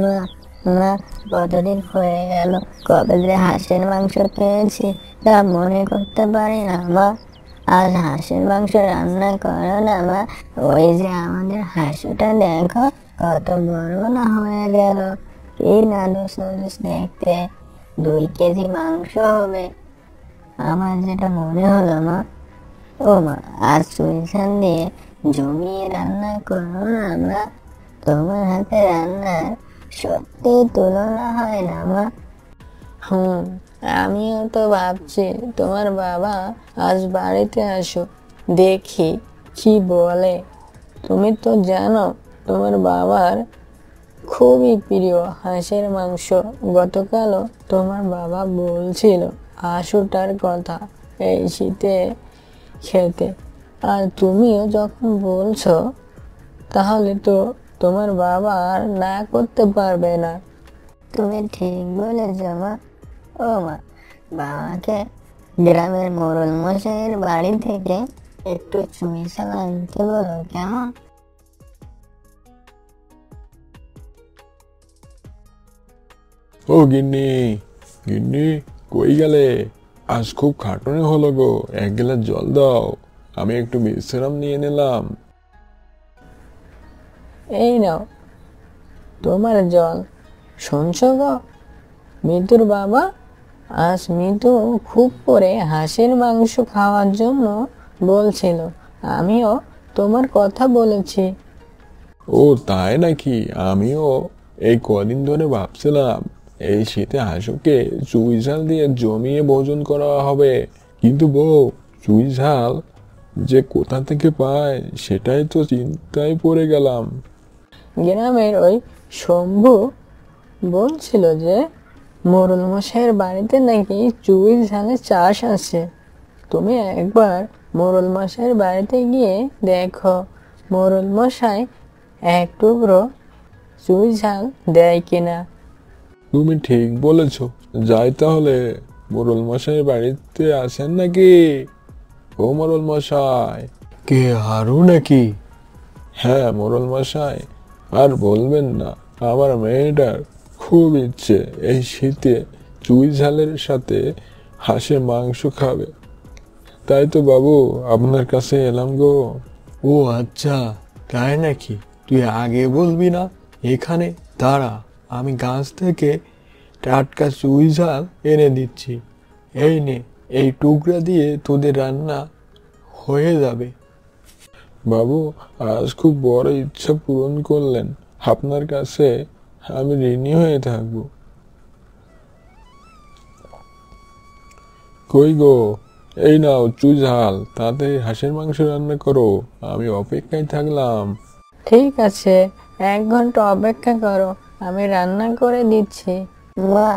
না, না, কতদিন হয়ে গেল কবে যে হাঁসের মাংস খেয়েছি তা মনে করতে পারি না মা। আজ হাঁসের মাংস রান্না করো না মা। ওই যে আমাদের হাঁসটা দেখো, কত বড় না হয়ে গেল। কি নাদুস নাদুস দেখতে, 2 কেজি মাংস হবে। আমার যেটা মনে হলো মা, ও মা, আজ সুইসান দিয়ে জমিয়ে রান্না করো না মা। তোমার হাতে রান্নার সত্যি তুলনা হয় না মা। আমিও তো ভাবছি তোমার বাবা আজ বাড়িতে আসো, দেখি কি বলে। তুমি তো জানো তোমার বাবার খুবই প্রিয় হাঁসের মাংস। গতকালও তোমার বাবা বলছিল হাঁসটার কথা এই শীতে খেতে। আর তুমিও যখন বলছো, তাহলে তো তোমার বাবা আর না করতে পারবে না। তুমি ঠিক বলেছ মা। ও মা, বাবাকে গ্রামের মোড়ল মশাইয়ের বাড়ি থেকে একটু চুই ঝাল আনতে বলো কেমন? ও গিন্নি, গিন্নি, কই গেলে? আজ খুব খাটুনি হলো গো, 1 গ্লাস জল দাও, আমি একটু বিশ্রাম নিয়ে নিলাম। এই নাও তোমার জল। শুনছো গো মিতুর বাবা, আজ মিতু খুব করে হাঁসের মাংস খাওয়ার জন্য বলছিল। আমিও তোমার কথা বলেছি। ও তাই নাকি? আমিও এই কদিন ধরে ভাবছিলাম এই শীতে হাঁসকে চুই ঝাল দিয়ে জমিয়ে ভোজন করা হবে, কিন্তু বউ, চুই ঝাল যে কোথা থেকে পায় সেটাই তো চিন্তায় পড়ে গেলাম। গ্রামের ওই শম্ভু বলছিল যে মোড়ল মশাইয়ের বাড়িতে নাকি চুই ঝালের চাষ আছে। তুমি একবার মোড়ল মশাইয়ের বাড়িতে গিয়ে দেখো, মোড়ল মশাই 1 টুকরো চুই ঝাল দেয় কিনা। তুমি ঠিক বলেছ, যাই তাহলে। মোড়ল মশাই বাড়িতে আসেন নাকি? ও মোড়ল মশাই। কে, হারু নাকি? হ্যাঁ মোড়ল মশাই, আর বলবেন না, আমার মেয়েটার খুব ইচ্ছে এই শীতে চুই ঝালের সাথে হাঁসের মাংস খাবে। তাই তো বাবু আপনার কাছে এলাম গো। ও আচ্ছা, তাই নাকি? তুই আগে বলবি না? এখানে দাঁড়া, আমি গাছ থেকে টাটকা চুই ঝাল এনে দিচ্ছি। এই নে, এই টুকরা দিয়ে তোদের রান্না হয়ে যাবে। বাবু, আজ খুব বড় ইচ্ছা পূরণ করলেন, আপনার কাছে আমি ঋণী হয়ে থাকবো। কই গো, এই নাও চুই ঝাল, তাতে হাঁসের মাংস রান্না করো, আমি অপেক্ষায় থাকলাম। ঠিক আছে, 1 ঘন্টা অপেক্ষা করো, আমি রান্না করে দিচ্ছি। মা,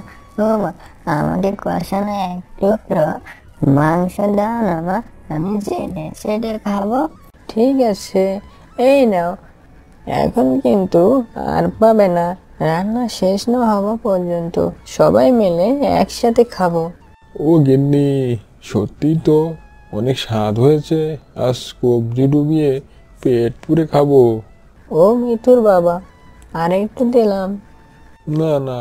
ও মা, আমাকে কষানো 1 টুকরো মাংস দাও না মা, আমি চেটে চেটে খাবো। ঠিক আছে, এই নাও। এখন কিন্তু আর পাবে না, রান্না শেষ না হওয়া পর্যন্ত সবাই মিলে একসাথে খাবো। ও গিন্নি, সত্যি তো অনেক স্বাদ হয়েছে, আজ কবজি ডুবিয়ে পেট পুরে খাবো। ও মিতুর বাবা, আর একটু দিলাম। না না,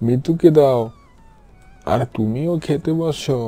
মিতুকে দাও, আর তুমিও খেতে বসো।